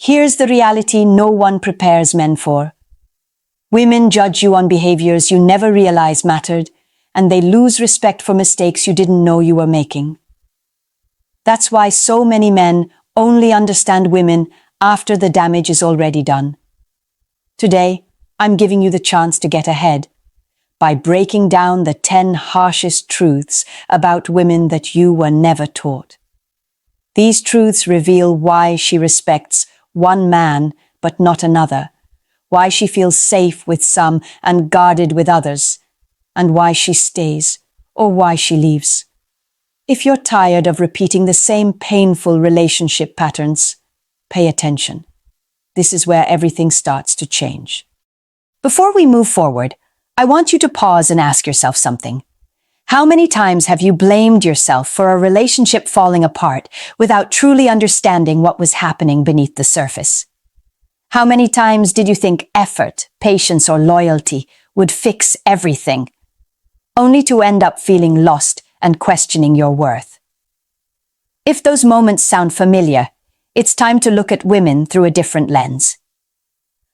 Here's the reality no one prepares men for. Women judge you on behaviors you never realized mattered, and they lose respect for mistakes you didn't know you were making. That's why so many men only understand women after the damage is already done. Today, I'm giving you the chance to get ahead by breaking down the 10 harshest truths about women that you were never taught. These truths reveal why she respects one man but not another, why she feels safe with some and guarded with others, and why she stays or why she leaves. If you're tired of repeating the same painful relationship patterns, pay attention. This is where everything starts to change. Before we move forward, I want you to pause and ask yourself something. How many times have you blamed yourself for a relationship falling apart without truly understanding what was happening beneath the surface? How many times did you think effort, patience, or loyalty would fix everything, only to end up feeling lost and questioning your worth? If those moments sound familiar, it's time to look at women through a different lens.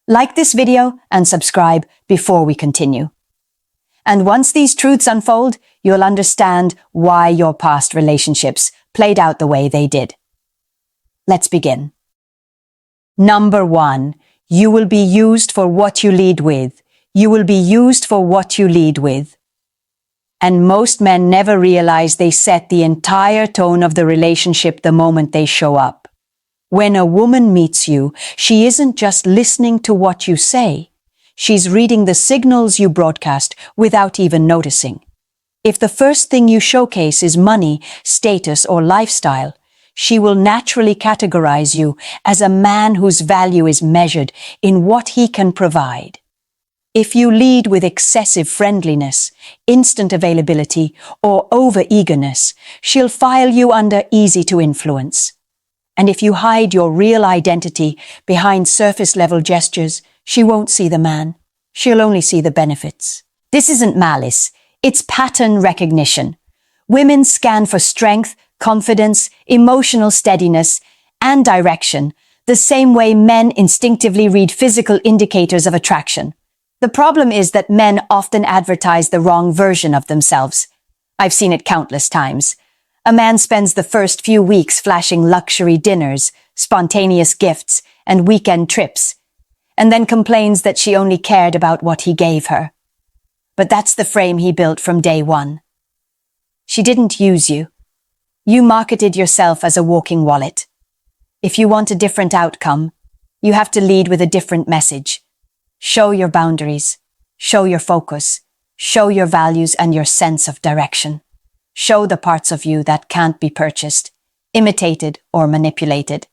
Like this video and subscribe before we continue. And once these truths unfold, you'll understand why your past relationships played out the way they did. Let's begin. Number 1, you will be used for what you lead with. You will be used for what you lead with. And most men never realize they set the entire tone of the relationship the moment they show up. When a woman meets you, she isn't just listening to what you say. She's reading the signals you broadcast without even noticing. If the first thing you showcase is money, status, or lifestyle, she will naturally categorize you as a man whose value is measured in what he can provide. If you lead with excessive friendliness, instant availability, or over-eagerness, she'll file you under easy to influence. And if you hide your real identity behind surface-level gestures, she won't see the man. She'll only see the benefits. This isn't malice, it's pattern recognition. Women scan for strength, confidence, emotional steadiness, and direction, the same way men instinctively read physical indicators of attraction. The problem is that men often advertise the wrong version of themselves. I've seen it countless times. A man spends the first few weeks flashing luxury dinners, spontaneous gifts, and weekend trips, and then complains that she only cared about what he gave her. But that's the frame he built from day one. She didn't use you. You marketed yourself as a walking wallet. If you want a different outcome, you have to lead with a different message. Show your boundaries, show your focus, show your values and your sense of direction. Show the parts of you that can't be purchased, imitated, or manipulated.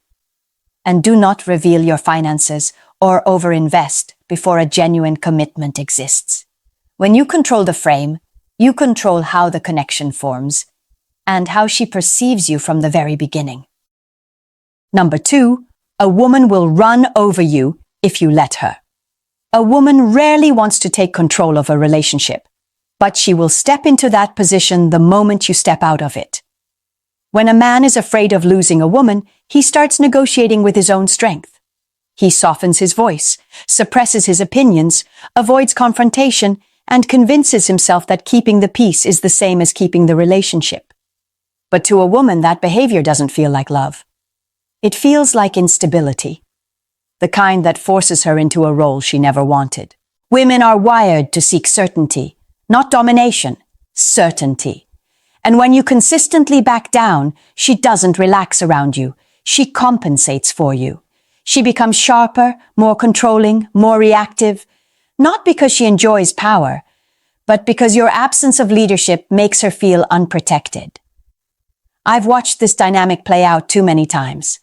And do not reveal your finances or overinvest before a genuine commitment exists. When you control the frame, you control how the connection forms and how she perceives you from the very beginning. Number 2, a woman will run over you if you let her. A woman rarely wants to take control of a relationship, but she will step into that position the moment you step out of it. When a man is afraid of losing a woman, he starts negotiating with his own strength. He softens his voice, suppresses his opinions, avoids confrontation, and convinces himself that keeping the peace is the same as keeping the relationship. But to a woman, that behavior doesn't feel like love. It feels like instability, the kind that forces her into a role she never wanted. Women are wired to seek certainty, not domination, certainty. And when you consistently back down, she doesn't relax around you. She compensates for you. She becomes sharper, more controlling, more reactive, not because she enjoys power, but because your absence of leadership makes her feel unprotected. I've watched this dynamic play out too many times.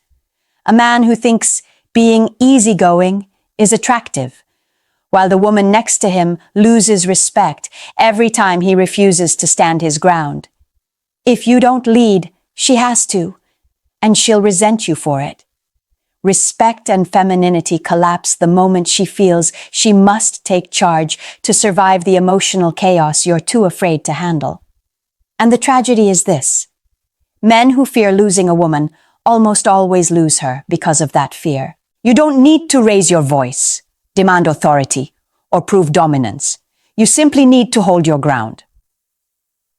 A man who thinks being easygoing is attractive, while the woman next to him loses respect every time he refuses to stand his ground. If you don't lead, she has to, and she'll resent you for it. Respect and femininity collapse the moment she feels she must take charge to survive the emotional chaos you're too afraid to handle. And the tragedy is this: men who fear losing a woman almost always lose her because of that fear. You don't need to raise your voice, demand authority, or prove dominance. You simply need to hold your ground.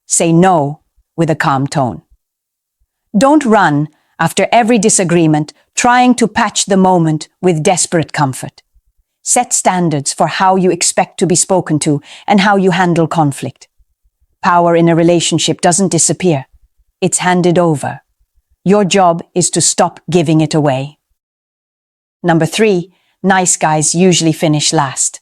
Say no with a calm tone. Don't run after every disagreement, trying to patch the moment with desperate comfort. Set standards for how you expect to be spoken to and how you handle conflict. Power in a relationship doesn't disappear. It's handed over. Your job is to stop giving it away. Number 3, nice guys usually finish last.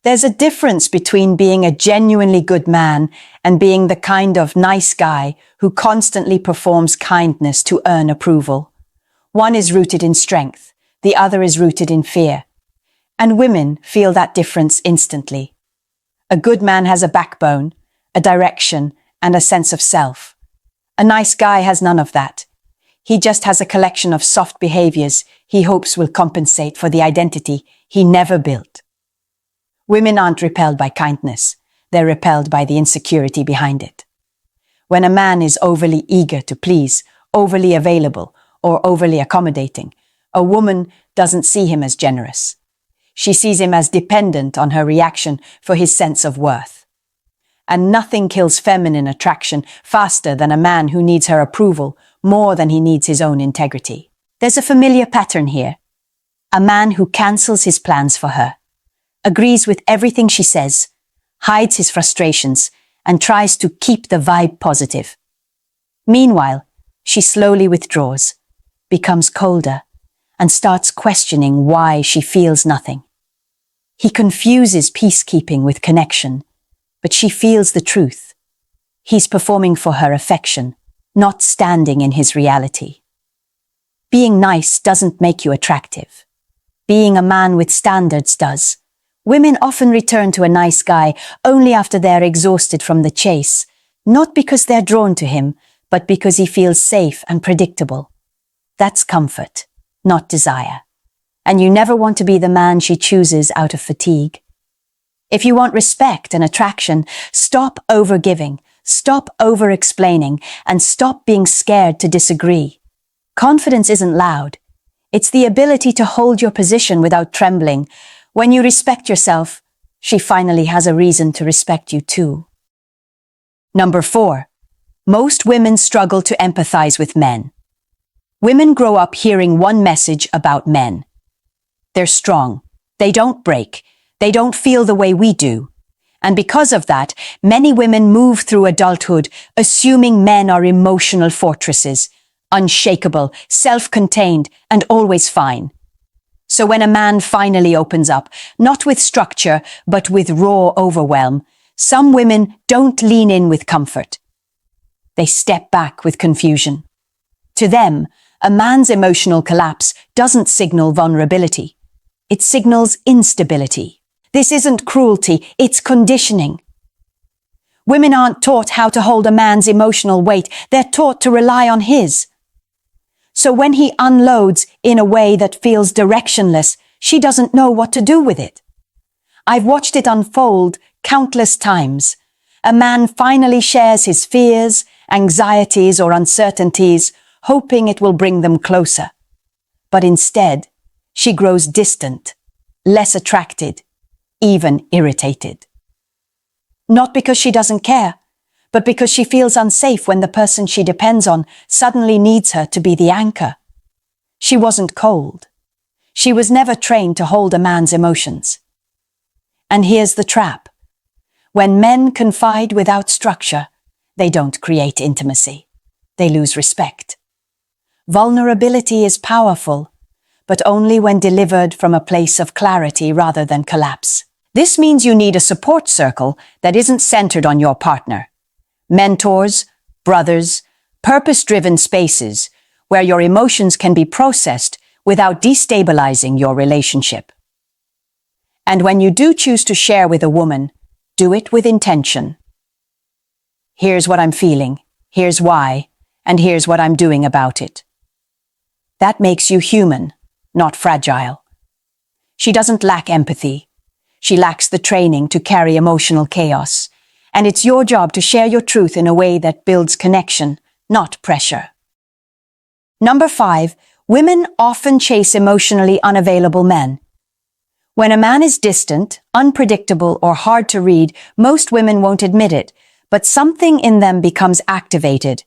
There's a difference between being a genuinely good man and being the kind of nice guy who constantly performs kindness to earn approval. One is rooted in strength, the other is rooted in fear. And women feel that difference instantly. A good man has a backbone, a direction, and a sense of self. A nice guy has none of that. He just has a collection of soft behaviors he hopes will compensate for the identity he never built. Women aren't repelled by kindness. They're repelled by the insecurity behind it. When a man is overly eager to please, overly available, or overly accommodating, a woman doesn't see him as generous. She sees him as dependent on her reaction for his sense of worth. And nothing kills feminine attraction faster than a man who needs her approval more than he needs his own integrity. There's a familiar pattern here. A man who cancels his plans for her, agrees with everything she says, hides his frustrations, and tries to keep the vibe positive. Meanwhile, she slowly withdraws, becomes colder, and starts questioning why she feels nothing. He confuses peacekeeping with connection, but she feels the truth. He's performing for her affection, not standing in his reality. Being nice doesn't make you attractive. Being a man with standards does. Women often return to a nice guy only after they're exhausted from the chase, not because they're drawn to him, but because he feels safe and predictable. That's comfort, not desire. And you never want to be the man she chooses out of fatigue. If you want respect and attraction, stop overgiving, stop over-explaining, and stop being scared to disagree. Confidence isn't loud. It's the ability to hold your position without trembling. When you respect yourself, she finally has a reason to respect you too. Number 4. Most women struggle to empathize with men. Women grow up hearing one message about men. They're strong. They don't break. They don't feel the way we do. And because of that, many women move through adulthood assuming men are emotional fortresses, unshakable, self-contained, and always fine. So when a man finally opens up, not with structure, but with raw overwhelm, some women don't lean in with comfort. They step back with confusion. To them, a man's emotional collapse doesn't signal vulnerability. It signals instability. This isn't cruelty, it's conditioning. Women aren't taught how to hold a man's emotional weight, they're taught to rely on his. So when he unloads in a way that feels directionless, she doesn't know what to do with it. I've watched it unfold countless times. A man finally shares his fears, anxieties, or uncertainties, hoping it will bring them closer. But instead, she grows distant, less attracted, even irritated. Not because she doesn't care, but because she feels unsafe when the person she depends on suddenly needs her to be the anchor. She wasn't cold. She was never trained to hold a man's emotions. And here's the trap. When men confide without structure, they don't create intimacy. They lose respect. Vulnerability is powerful, but only when delivered from a place of clarity rather than collapse. This means you need a support circle that isn't centered on your partner. Mentors, brothers, purpose-driven spaces where your emotions can be processed without destabilizing your relationship. And when you do choose to share with a woman, do it with intention. Here's what I'm feeling, here's why, and here's what I'm doing about it. That makes you human, not fragile. She doesn't lack empathy. She lacks the training to carry emotional chaos. And it's your job to share your truth in a way that builds connection, not pressure. Number 5, Women often chase emotionally unavailable men. When a man is distant, unpredictable, or hard to read, most women won't admit it, but something in them becomes activated.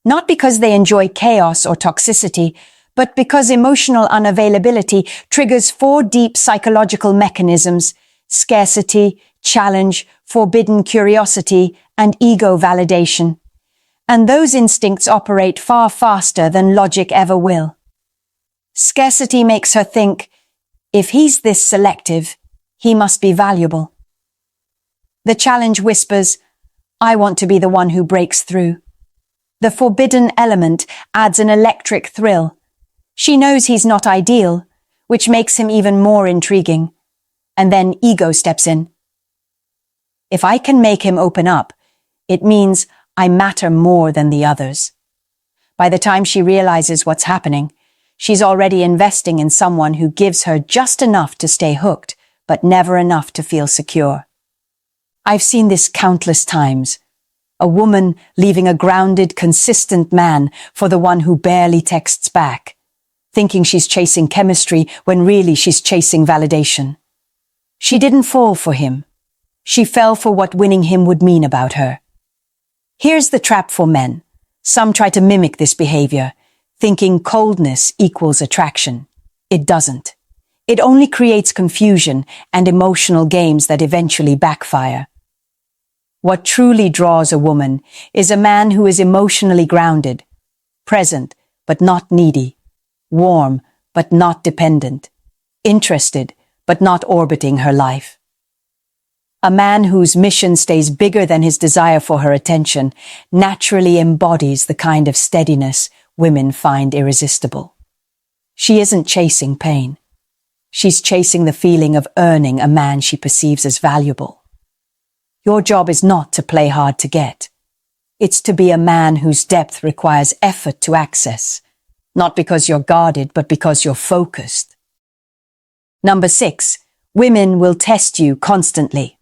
Not because they enjoy chaos or toxicity, but because emotional unavailability triggers four deep psychological mechanisms: scarcity, challenge, forbidden curiosity, and ego validation. And those instincts operate far faster than logic ever will. Scarcity makes her think, if he's this selective, he must be valuable. The challenge whispers, I want to be the one who breaks through. The forbidden element adds an electric thrill. She knows he's not ideal, which makes him even more intriguing. And then ego steps in. If I can make him open up, it means I matter more than the others. By the time she realizes what's happening, she's already investing in someone who gives her just enough to stay hooked, but never enough to feel secure. I've seen this countless times. A woman leaving a grounded, consistent man for the one who barely texts back, thinking she's chasing chemistry when really she's chasing validation. She didn't fall for him. She fell for what winning him would mean about her. Here's the trap for men. Some try to mimic this behavior, thinking coldness equals attraction. It doesn't. It only creates confusion and emotional games that eventually backfire. What truly draws a woman is a man who is emotionally grounded, present but not needy, warm but not dependent, interested but not orbiting her life. A man whose mission stays bigger than his desire for her attention naturally embodies the kind of steadiness women find irresistible. She isn't chasing pain. She's chasing the feeling of earning a man she perceives as valuable. Your job is not to play hard to get. It's to be a man whose depth requires effort to access, not because you're guarded, but because you're focused. Number 6, women will test you constantly.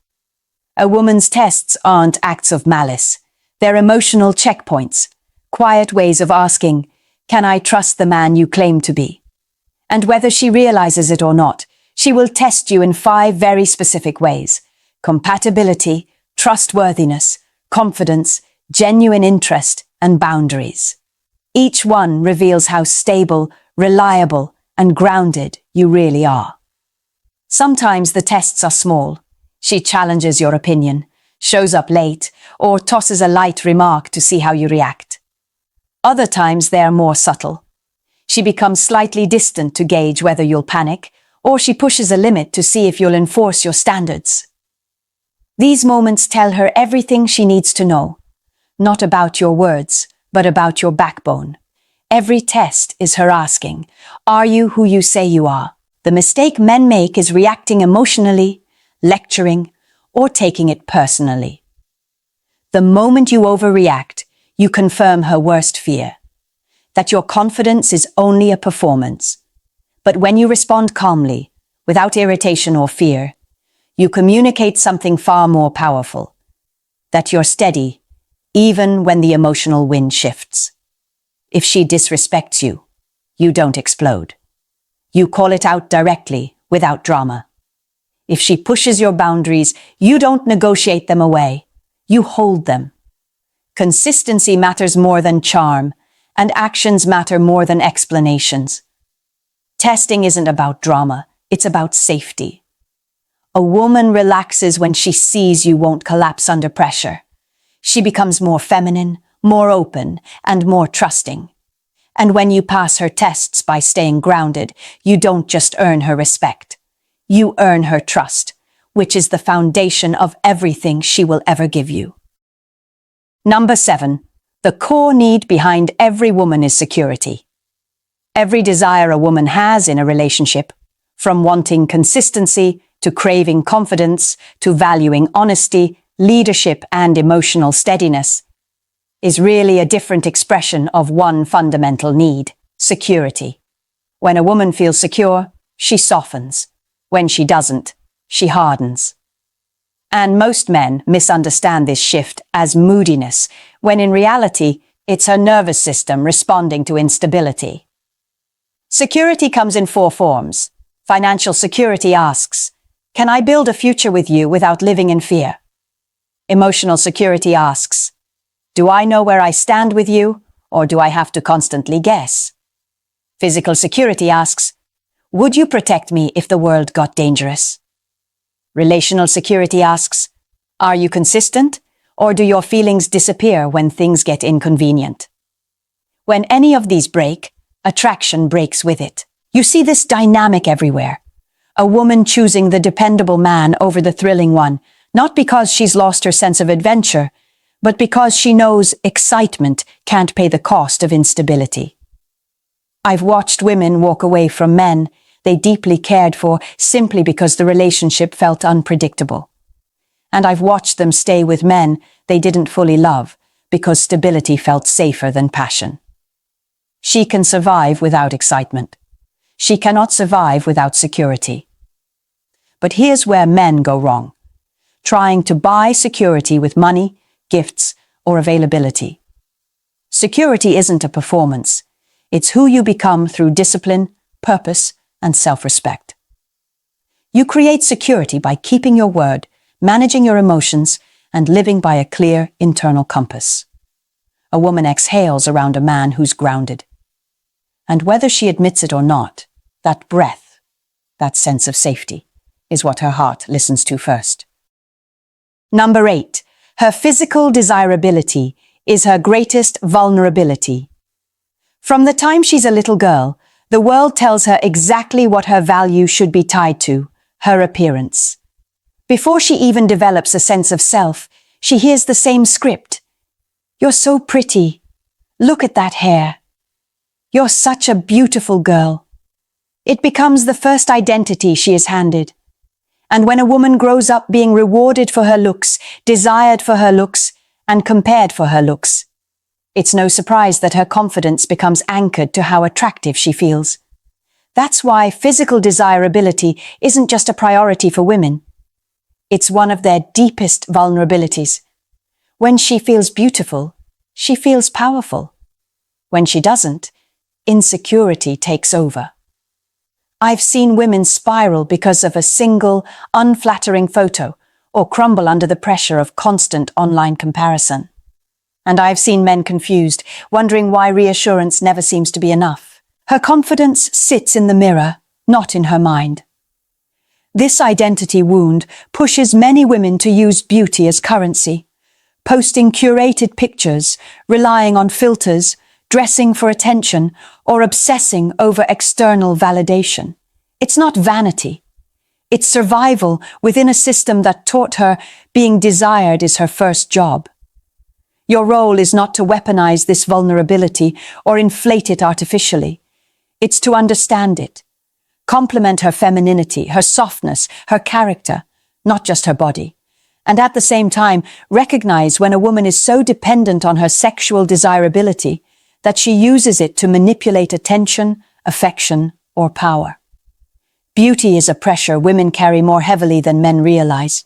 A woman's tests aren't acts of malice. They're emotional checkpoints, quiet ways of asking, can I trust the man you claim to be? And whether she realizes it or not, she will test you in 5 very specific ways: compatibility, trustworthiness, confidence, genuine interest, and boundaries. Each one reveals how stable, reliable, and grounded you really are. Sometimes the tests are small. She challenges your opinion, shows up late, or tosses a light remark to see how you react. Other times they are more subtle. She becomes slightly distant to gauge whether you'll panic, or she pushes a limit to see if you'll enforce your standards. These moments tell her everything she needs to know, not about your words, but about your backbone. Every test is her asking, are you who you say you are? The mistake men make is reacting emotionally, lecturing, or taking it personally. The moment you overreact, you confirm her worst fear, that your confidence is only a performance. But when you respond calmly, without irritation or fear, you communicate something far more powerful, that you're steady, even when the emotional wind shifts. If she disrespects you, you don't explode. You call it out directly, without drama. If she pushes your boundaries, you don't negotiate them away. You hold them. Consistency matters more than charm, and actions matter more than explanations. Testing isn't about drama, it's about safety. A woman relaxes when she sees you won't collapse under pressure. She becomes more feminine, more open, and more trusting. And when you pass her tests by staying grounded, you don't just earn her respect. You earn her trust, which is the foundation of everything she will ever give you. Number 7, the core need behind every woman is security. Every desire a woman has in a relationship, from wanting consistency to craving confidence to valuing honesty, leadership, and emotional steadiness, is really a different expression of one fundamental need: security. When a woman feels secure, she softens. When she doesn't, she hardens. And most men misunderstand this shift as moodiness, when in reality, it's her nervous system responding to instability. Security comes in four forms. Financial security asks, can I build a future with you without living in fear? Emotional security asks, do I know where I stand with you, or do I have to constantly guess? Physical security asks, would you protect me if the world got dangerous? Relational security asks, are you consistent, or do your feelings disappear when things get inconvenient? When any of these break, attraction breaks with it. You see this dynamic everywhere. A woman choosing the dependable man over the thrilling one, not because she's lost her sense of adventure, but because she knows excitement can't pay the cost of instability. I've watched women walk away from men they deeply cared for simply because the relationship felt unpredictable. And I've watched them stay with men they didn't fully love because stability felt safer than passion. She can survive without excitement. She cannot survive without security. But here's where men go wrong, trying to buy security with money, gifts, or availability. Security isn't a performance. It's who you become through discipline, purpose, and self-respect. You create security by keeping your word, managing your emotions, and living by a clear internal compass. A woman exhales around a man who's grounded. And whether she admits it or not, that breath, that sense of safety, is what her heart listens to first. Number 8, her physical desirability is her greatest vulnerability. From the time she's a little girl, the world tells her exactly what her value should be tied to, her appearance. Before she even develops a sense of self, she hears the same script. You're so pretty. Look at that hair. You're such a beautiful girl. It becomes the first identity she is handed. And when a woman grows up being rewarded for her looks, desired for her looks, and compared for her looks, it's no surprise that her confidence becomes anchored to how attractive she feels. That's why physical desirability isn't just a priority for women. It's one of their deepest vulnerabilities. When she feels beautiful, she feels powerful. When she doesn't, insecurity takes over. I've seen women spiral because of a single, unflattering photo or crumble under the pressure of constant online comparison. And I've seen men confused, wondering why reassurance never seems to be enough. Her confidence sits in the mirror, not in her mind. This identity wound pushes many women to use beauty as currency, posting curated pictures, relying on filters, dressing for attention, or obsessing over external validation. It's not vanity. It's survival within a system that taught her being desired is her first job. Your role is not to weaponize this vulnerability or inflate it artificially. It's to understand it, complement her femininity, her softness, her character, not just her body. And at the same time, recognize when a woman is so dependent on her sexual desirability that she uses it to manipulate attention, affection, or power. Beauty is a pressure women carry more heavily than men realize.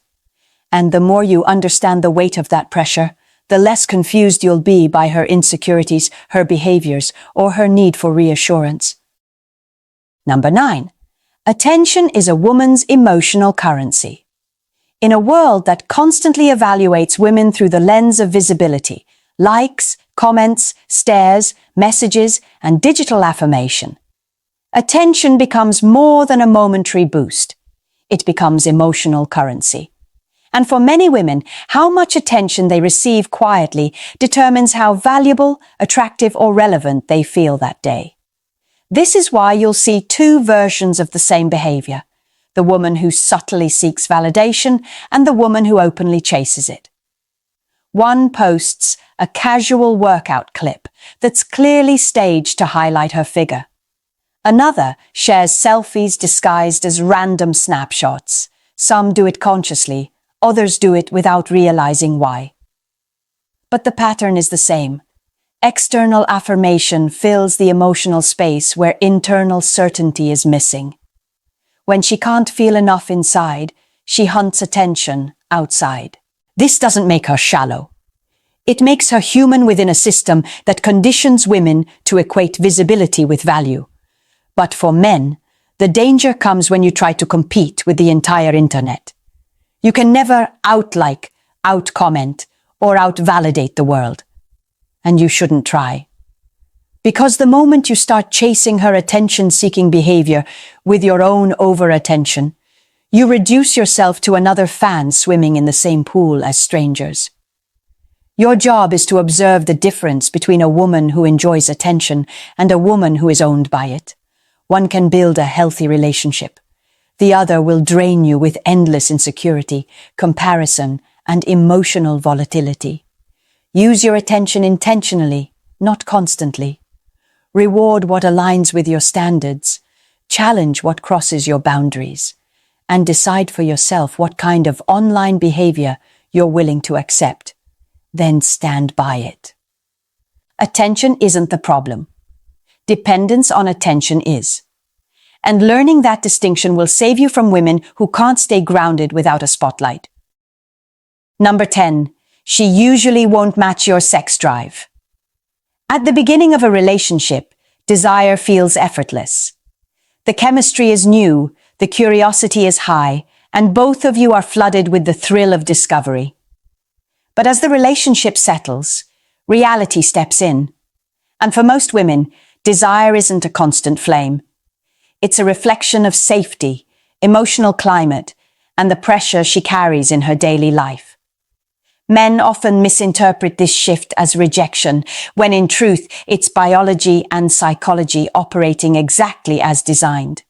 And the more you understand the weight of that pressure, the less confused you'll be by her insecurities, her behaviors, or her need for reassurance. Number 9. Attention is a woman's emotional currency. In a world that constantly evaluates women through the lens of visibility, likes, comments, stares, messages, and digital affirmation, attention becomes more than a momentary boost. It becomes emotional currency. And for many women, how much attention they receive quietly determines how valuable, attractive, or relevant they feel that day. This is why you'll see two versions of the same behavior: the woman who subtly seeks validation and the woman who openly chases it. One posts a casual workout clip that's clearly staged to highlight her figure. Another shares selfies disguised as random snapshots. Some do it consciously, others do it without realizing why. But the pattern is the same. External affirmation fills the emotional space where internal certainty is missing. When she can't feel enough inside, she hunts attention outside. This doesn't make her shallow. It makes her human within a system that conditions women to equate visibility with value. But for men, the danger comes when you try to compete with the entire internet. You can never out-like, out-comment, or out-validate the world. And you shouldn't try. Because the moment you start chasing her attention-seeking behavior with your own over-attention, you reduce yourself to another fan swimming in the same pool as strangers. Your job is to observe the difference between a woman who enjoys attention and a woman who is owned by it. One can build a healthy relationship. The other will drain you with endless insecurity, comparison, and emotional volatility. Use your attention intentionally, not constantly. Reward what aligns with your standards, challenge what crosses your boundaries, and decide for yourself what kind of online behavior you're willing to accept. Then stand by it. Attention isn't the problem. Dependence on attention is. And learning that distinction will save you from women who can't stay grounded without a spotlight. Number 10. She usually won't match your sex drive. At the beginning of a relationship, desire feels effortless. The chemistry is new, the curiosity is high, and both of you are flooded with the thrill of discovery. But as the relationship settles, reality steps in. And for most women, desire isn't a constant flame. It's a reflection of safety, emotional climate, and the pressure she carries in her daily life. Men often misinterpret this shift as rejection, when in truth it's biology and psychology operating exactly as designed.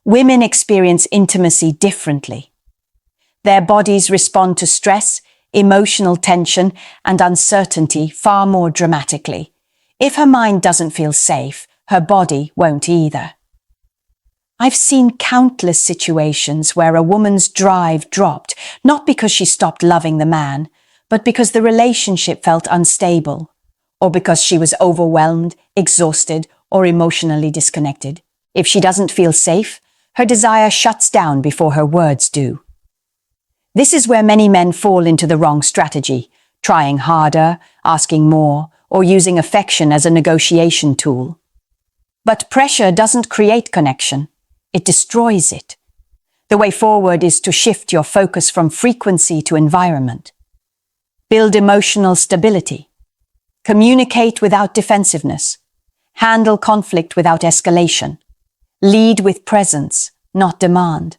Women experience intimacy differently. Their bodies respond to stress, emotional tension, and uncertainty far more dramatically. If her mind doesn't feel safe, her body won't either. I've seen countless situations where a woman's drive dropped, not because she stopped loving the man, but because the relationship felt unstable, or because she was overwhelmed, exhausted, or emotionally disconnected. If she doesn't feel safe, her desire shuts down before her words do. This is where many men fall into the wrong strategy, trying harder, asking more, or using affection as a negotiation tool. But pressure doesn't create connection. It destroys it. The way forward is to shift your focus from frequency to environment. Build emotional stability. Communicate without defensiveness. Handle conflict without escalation. Lead with presence, not demand.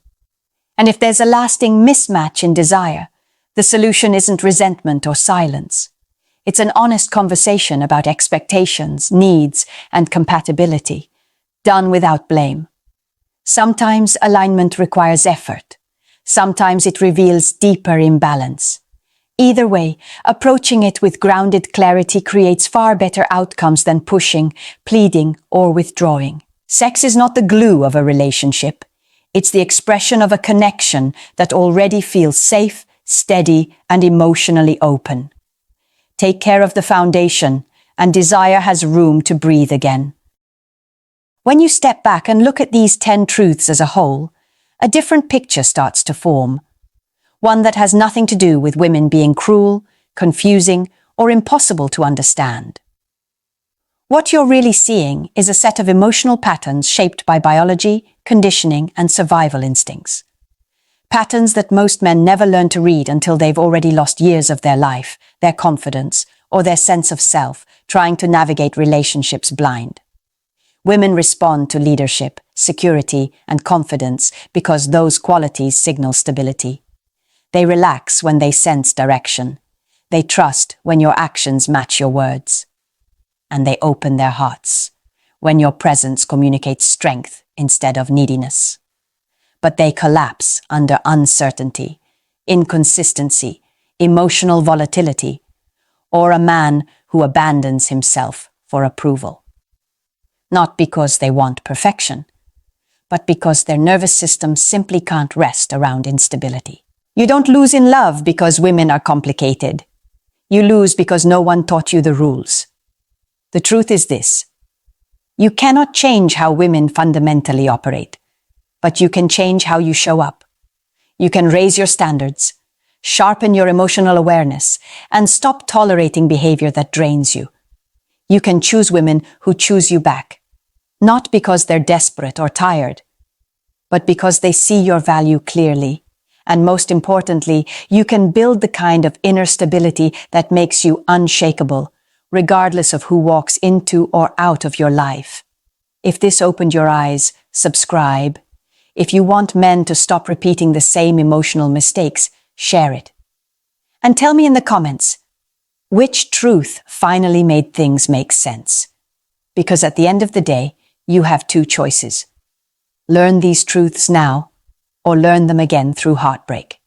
And if there's a lasting mismatch in desire, the solution isn't resentment or silence. It's an honest conversation about expectations, needs, and compatibility, done without blame. Sometimes alignment requires effort. Sometimes it reveals deeper imbalance. Either way, approaching it with grounded clarity creates far better outcomes than pushing, pleading, or withdrawing. Sex is not the glue of a relationship. It's the expression of a connection that already feels safe, steady, and emotionally open. Take care of the foundation, and desire has room to breathe again. When you step back and look at these 10 truths as a whole, a different picture starts to form. One that has nothing to do with women being cruel, confusing, or impossible to understand. What you're really seeing is a set of emotional patterns shaped by biology, conditioning, and survival instincts. Patterns that most men never learn to read until they've already lost years of their life, their confidence, or their sense of self, trying to navigate relationships blind. Women respond to leadership, security, and confidence because those qualities signal stability. They relax when they sense direction. They trust when your actions match your words. And they open their hearts when your presence communicates strength instead of neediness. But they collapse under uncertainty, inconsistency, emotional volatility, or a man who abandons himself for approval. Not because they want perfection, but because their nervous system simply can't rest around instability. You don't lose in love because women are complicated. You lose because no one taught you the rules. The truth is this: you cannot change how women fundamentally operate, but you can change how you show up. You can raise your standards, sharpen your emotional awareness, and stop tolerating behavior that drains you. You can choose women who choose you back. Not because they're desperate or tired, but because they see your value clearly. And most importantly, you can build the kind of inner stability that makes you unshakable, regardless of who walks into or out of your life. If this opened your eyes, subscribe. If you want men to stop repeating the same emotional mistakes, share it. And tell me in the comments, which truth finally made things make sense? Because at the end of the day, you have two choices. Learn these truths now, or learn them again through heartbreak.